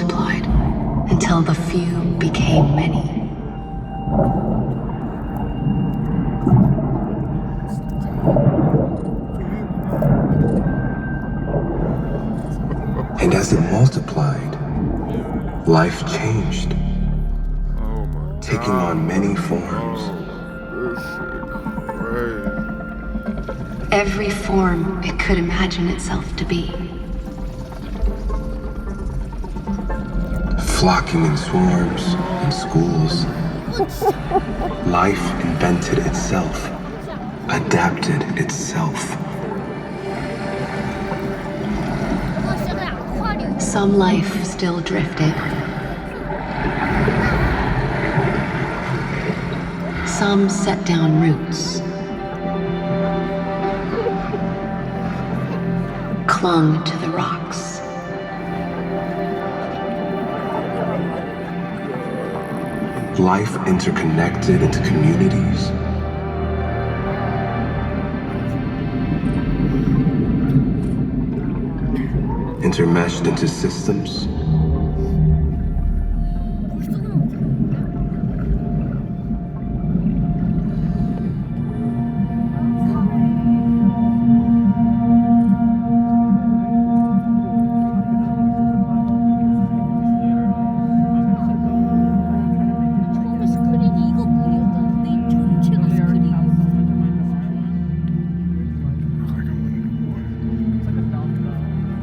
multiplied until the few became many. And as it multiplied, life changed, taking on many forms. Every form it could imagine itself to be. Flocking in swarms in schools, life invented itself, adapted itself. Some life still drifted. Some set down roots. Clung to the rocks. Life interconnected into communities. Intermeshed into systems.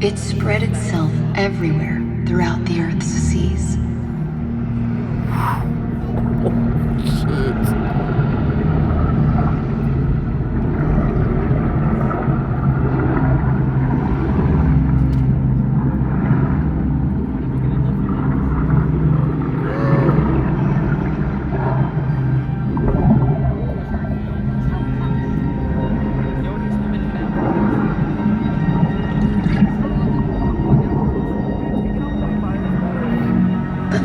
It spread itself everywhere throughout the Earth's seas.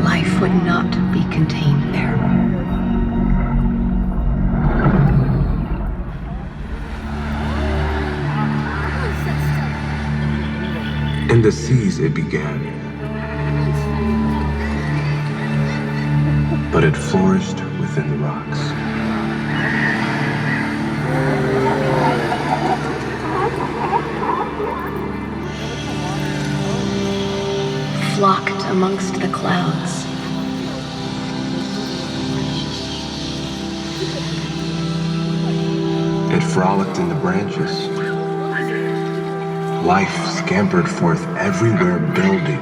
Life would not be contained there. In the seas it began, but it flourished within the rocks. Flocked amongst the clouds. It frolicked in the branches. Life scampered forth everywhere, building,